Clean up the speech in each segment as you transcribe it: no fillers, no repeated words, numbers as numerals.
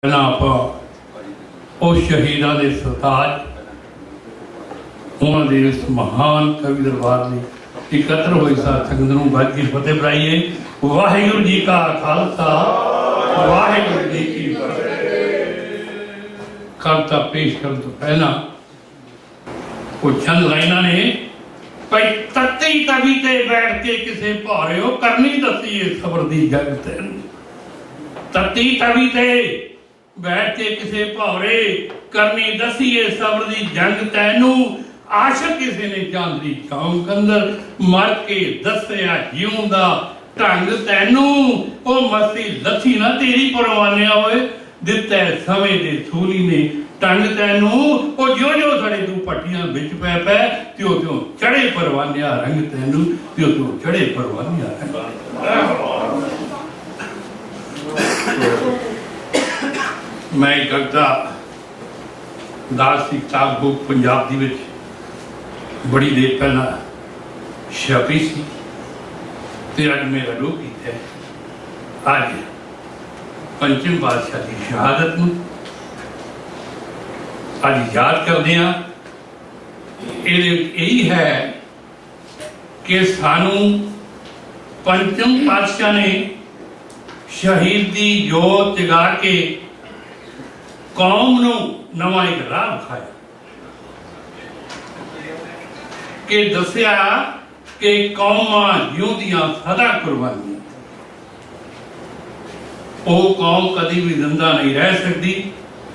आप शहीदा के सरताज उन्होंने इस महान कवि दरबार में एकत्र हुए संगत नूं गज की फतेह बुलाइए। वाहिगुरू जी का खालसा वाहिगुरू जी की फतेह। कविता पेश करने तो पहला वो चंद लाइना ने भाई तत्ती तवी ते बैठ के किसे भारे हो करनी दसी सबर दी जग तैनूं। तत्ती तवी ते बैठ के किसे भारे करनी दसीए सबर दी जंग तैनू। आशक किसी ने चांदी चौंक अंदर मर के दसिया जीउंदा ढंग तैनू। ओ मसी लथी ना तेरी परवानिया होए दिता समय दे सूली ने टंग तैनू। ओ जो जो सड़े तू पट्टियां बिच पै पै त्यो त्यो चढ़े परवानिया रंग तैनू त्यो त्यो चढ़े परवानिया रंग। मैं कविता दास की किताब बुक पंजाब दी विच बड़ी देर पहला छपी सी ते अज मेरा रूह कीता है। अज पंचम बादशाह की शहादत नूं अज याद करदे हां। यही है कि सानू पंचम बादशाह ने शहीदी जोत जगा के कौम नूं नवां एक राह विखाया कि दसिया कि कौमां जिउंदियां सदा कुर्बानियां। वो कौम कदी भी जिंदा नहीं रह सकती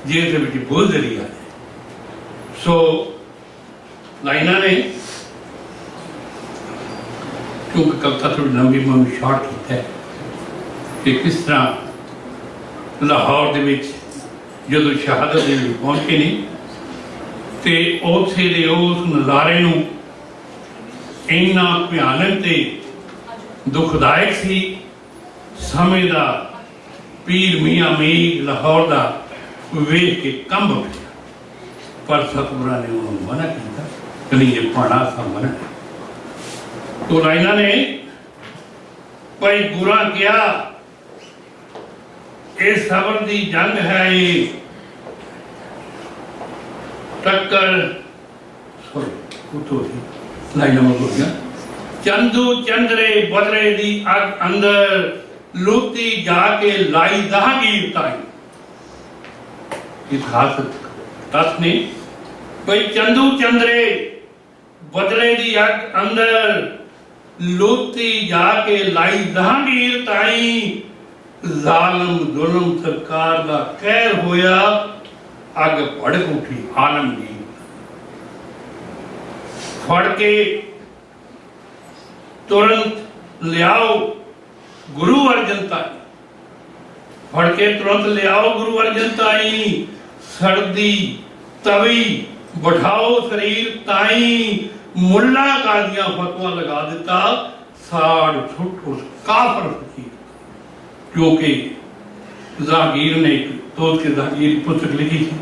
जे इहदे विच बुज़दरी आ जाए। सो लाइना ने क्योंकि कविता थोड़ी लंबी मैं शॉर्ट कीता है कि किस तरह लाहौर दे विच जदों शहादत दे पहुंचे ने ते उत्थे दे उस नज़ारे नूं इन्ना भयानक ते दुखदायक सी। समय दा पीर मियां मीर लाहौर दा वेख के कंब उठिया पर सतगुरां ने उन्होंने मना किया कि नहीं ये पाना सा मना। तो लाइना ने भाई गुरा क्या ये सबर दी जंग है ये टक्कर लाइना में बोल गया। चंदू चंद्रे बदरे दी अग अंदर लूती जाके लाई दहागीर ताई। इतिहास तथ ने भाई चंदू चंद्रे बदले दी अग अंदर लूती जाके लाई दहागीर ताई। जालम जुल्म सरकार दा कहर होया अग भड़क उठी आलमगीर। फड़ के तुरंत लियाओ गुरु अर्जन ताई। फड़ के तुरंत लियाओ गुरु अर्जन ताई। सर्दी तवी बैठाओ शरीर ताई। मुल्ला कादियां फतवा लगा दिता साड़ छुट उस काफर फकीर। क्योंकि जहांगीर ने एक दोस्त के जहांगीर पुस्तक लिखी थी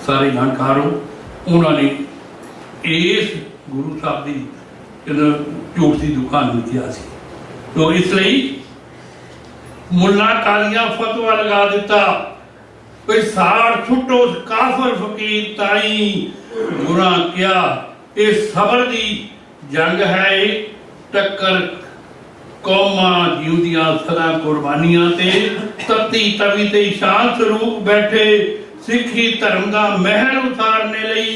सारे जानकारों उन्होंने इस गुरु साहब की झूठ की दुकान में किया सी। तो इसलिए मुल्ला कालियां फतवा लगा दिता कोई साड़ छुटो काफर फकीर ताई। गुरा क्या ये सबर दी जंग है टक्कर कौमां जिउंदियां सदा कुर्बानियां ते। तत्ती तवी ते शान स्वरूप बैठे सिखी धर्म दा महल उतारने लई।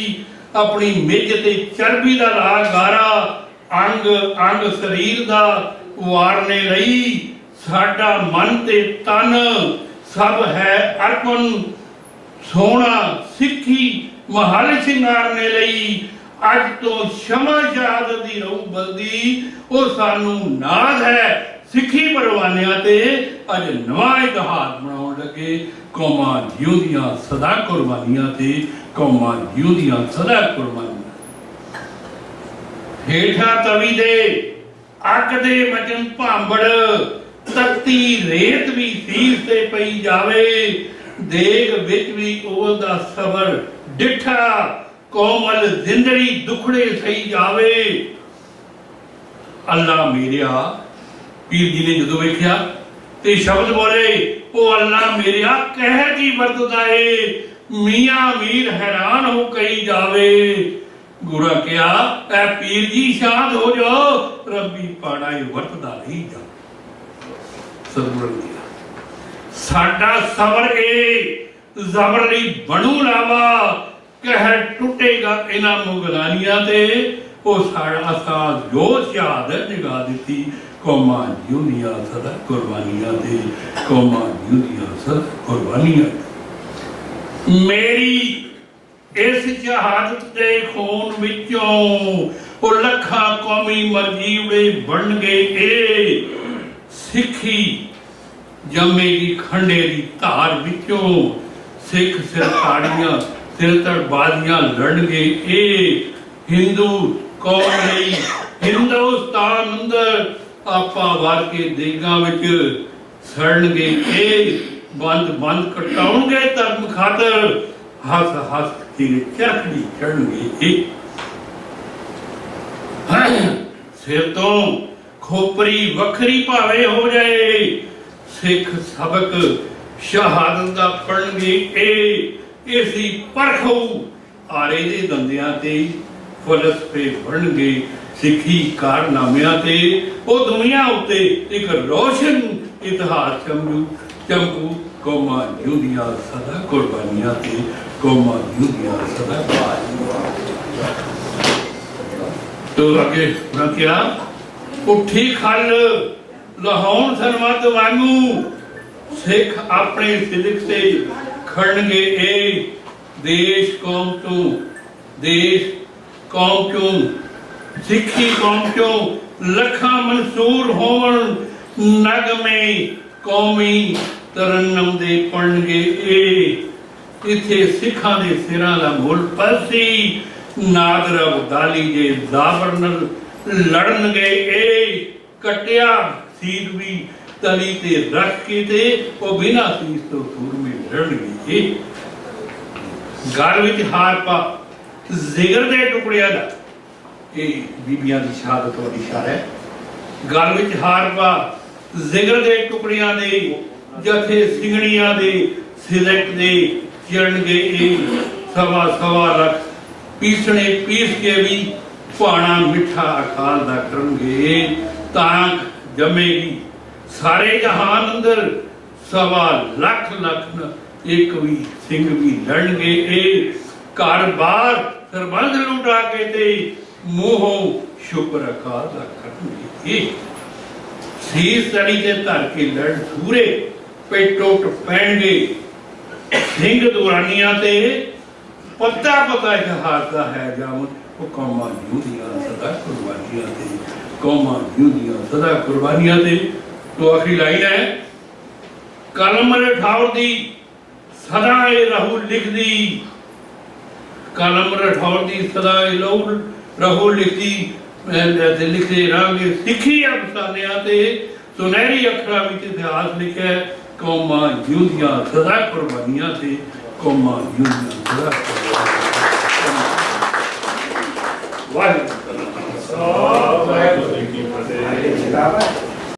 अपनी मिज ते चर्बी दा ला गारा अंग अंग शरीर दा वारने लई। साडा मन ते तन सब है अर्पण सोना सिखी महल शिंगारने लई। अज तो क्षमा शहादत दी रहू बलदी ओ सानू नाज है सिखी परवानिया ते। अज नवा इतिहास बनाउण लगे कौमां जिउंदियां सदा कुर्बानियां ते। कौमां जिउंदियां सदा कुर्बानियां। हेठा तवी दे अग दे मचन भांबड़ तत्ती रेत भी सीर ते पई जावे। देग विच भी ओदा सबर डिठा कोमल जिंदड़ी दुखड़े सही जावे। अल्लाह मेरिया पीर जी ने जो वेख्या ते शब्द बोले ਉਹ ਅੱਲਾ ਮੇਰਿਆ ਕਹਿ ਕੀ ਵਰਤਦਾ ਏ। ਮੀਆਂ ਮੀਰ ਹੈਰਾਨ ਹੋ ਕਹੀ ਜਾਵੇ। ਗੁਰਾ ਕਿਹਾ ਐ ਪੀਰ ਜੀ ਸ਼ਾਦ ਹੋ ਜਾਓ, ਰੱਬੀ ਪਾੜਾ ਇਹ ਵਰਤਦਾ ਨਹੀਂ ਜਾ। ਸਤਿਗੁਰੂ ਕਿਹਾ ਸਾਡਾ ਸਬਰ ਏ ਜ਼ਬਰ ਲਈ ਬਣੂ ਲਾਵਾ, ਕਹਿਰ ਟੁੱਟੇਗਾ ਇਹਨਾਂ ਮੁਗਲਾਨੀਆਂ ਤੇ। ਉਹ ਸਾਡਾ ਸਾਥ ਜੋ ਸ਼ਹਾਦਤ ਜਗਾ ਦਿੱਤੀ, ਕੌਮਾਂ ਜਿਉਂਦੀਆਂ ਸਦਾ ਕੁਰਬਾਨੀਆਂ ਤੇ, ਕੌਮਾਂ ਜਿਉਂਦੀਆਂ ਸਦਾ ਕੁਰਬਾਨੀਆਂ। ਮੇਰੀ ਇਸ ਸ਼ਹਾਦਤ ਦੇ ਖੂਨ ਵਿੱਚੋਂ ਉਹ ਲੱਖਾਂ ਕੌਮੀ ਮਰਜੀਵੇ ਬਣਨਗੇ। ਇਹ ਸਿੱਖੀ ਜੰਮੇਗੀ ਖੰਡੇ ਦੀ ਧਾਰ ਵਿੱਚੋਂ, ਸਿੱਖ ਸਿਰਤਾੜੀਆਂ ਸਿਰਤੜਬਾਜ਼ੀਆਂ ਲੜਨਗੇ। ਇਹ ਹਿੰਦੂ ਕੌਮ ਲਈ ਹਿੰਦੁਸਤਾਨ ਅੰਦਰ ਆਪਾ ਵਾਰ ਕੇ ਦੇਗਾਂ ਵਿੱਚ ਸੜਨਗੇ। ਇਹ ਬੰਦ ਕਟਾਉਣਗੇ ਧਰਮ ਖਾਤਰ, ਹੱਸ ਹੱਸ ਕੇ ਚਰਖੜੀ ਚੜਨਗੇ। ਇਹ ਸਿਰ ਤੋਂ ਖੋਪਰੀ ਵੱਖਰੀ ਭਾਵੇਂ ਹੋ ਜਾਏ, ਸਿੱਖ ਸਬਕ ਸ਼ਹਾਦਤ ਦਾ ਪੜਨਗੇ। ਇਹ ਇਸੀ ਪਰਖੂ ਆਰੇ ਦੇ ਦੰਦਿਆਂ ਤੇ ਫਲਸਫੇ ਬਣਨਗੇ। ਸਿੱਖੀ ਕਾਰਨਾਮਿਆਂ ਤੇ ਉਹ ਦੁਨੀਆ ਉੱਤੇ ਇੱਕ ਰੋਸ਼ਨ ਇਤਿਹਾਸ ਚਮਕੂ। ਕੌਮਾਂ ਜਿਉਂਦੀਆਂ ਸਦਾ ਕੁਰਬਾਨੀਆਂ ਤੇ, ਕੌਮਾਂ ਜਿਉਂਦੀਆਂ ਸਦਾ ਕੁਰਬਾਨੀਆਂ। ਤੋ ਅੱਗੇ ਰੱਖਿਆ ਉੱਠੀ ਖਲ ਲਾਹੌਰ ਸਰਮਤ ਵਾਂਗੂ, ਸਿੱਖ ਆਪਣੇ ਸਿਦਕ ਤੇ ਖੜਨਗੇ। ਇਹ ਦੇਸ਼ ਕੌਮ ਚੋਂ ਸਿੱਖੀ ਕੌਮ ਚੋਂ ਲੱਖਾਂ ਮਨਸੂਰ ਹੋਵਣ, ਨਗਮੇ ਕੌਮੀ ਤਰਨਮ ਦੇ ਪੜਨਗੇ। ਇਹ ਇੱਥੇ ਸਿੱਖਾਂ ਦੇ ਸਿਰਾਂ ਦਾ ਮੁੱਲ ਪਰਸੀ, ਨਾਦਰ ਅਬਦਾਲੀ ਜੇ ਜ਼ਾਬਰ ਨਾਲ ਲੜਨਗੇ। ਇਹ ਕਟਿਆ ਸੀਰ ਵੀ ਤਲੀ ਤੇ ਰੱਖ ਕੇ ਤੇ ਉਹ ਬਿਨਾਂ ਸੀਸ ਤੋਂ ਸੂਰਮੇ ਲੜਨਗੇ। ਇਹ ਗਲ ਵਿੱਚ ਹਾਰ ਪਾ ਜ਼ਿਗਰ ਦੇ ਟੁਕੜਿਆਂ ਦਾ, ਇਹ ਬੀਬੀਆਂ ਦੀ ਸ਼ਹਾਦਤ ਵਾਲੀ ਇਸ਼ਾਰਾ ਹੈ। ਗਲ ਵਿੱਚ ਹਾਰ ਪਾ ਜ਼ਿਗਰ ਦੇ ਟੁਕੜਿਆਂ ਦੇ, ਜਥੇ ਸਿੰਘਣੀਆਂ ਦੇ ਸਿਲਕ ਦੇ ਚੜਨਗੇ। ਇਹ ਸਵਾ ਲੱਖ ਪੀਸਣੇ ਪੀਸ ਕੇ ਵੀ ਭਾਣਾ ਮਿੱਠਾ ਅਕਾਲ ਦਾ ਕਰਨਗੇ। ਤਾਂਕ ਜੰਮੇਗੀ ਸਾਰੇ ਜਹਾਨ ਅੰਦਰ, ਸਵਾ ਲੱਖ ਇੱਕ ਵੀ ਸਿੰਘ ਵੀ ਲੜਨਗੇ। ਇਹ ਘਰ ਬਾਰ ਸਰਬੰਧ ਲੁਟਾ ਕੇ ਤੇ ਮੋਹੋਂ ਸ਼ੁਕਰ ਅਕਾਲ ਦਾ ਕਰਨਗੇ। ਇਹ ਸੀਸ ਤਲੀ ਤੇ ਧਰ ਕੇ ਲੜ ਸੂਰੇ ਪੇ ਟੁੱਟ ਪੈਣਗੇ। ਸਿੰਘ ਦੁਰਾਨੀਆਂ ਤੇ ਪਤਾ ਇਤਿਹਾਸ ਦਾ ਹੈ ਜਾਮਨ। ਉਹ ਕੌਮਾਂ ਜਿਉਂਦੀਆਂ ਸਦਾ ਕੁਰਬਾਨੀਆਂ ਤੇ, ਕੌਮਾਂ ਜਿਉਂਦੀਆਂ ਸਦਾ ਕੁਰਬਾਨੀਆਂ ਤੇ। तो आखिरी लाइन है कलम रठाउर दी सदा रहू लिख दी, कलम रठाउर दी सदा रहू लिखदी लिखते रहांगे। सिखी अफसानियां ते सुनहरी अखरां विच इतिहास लिखिਆ कौमां जिਉਂਦੀਆਂ सदा कुर्बानियां ते, कौमां जिਉਂਦੀਆਂ सदा कुर्बानियां। वाहिगुरू जी की फतेह।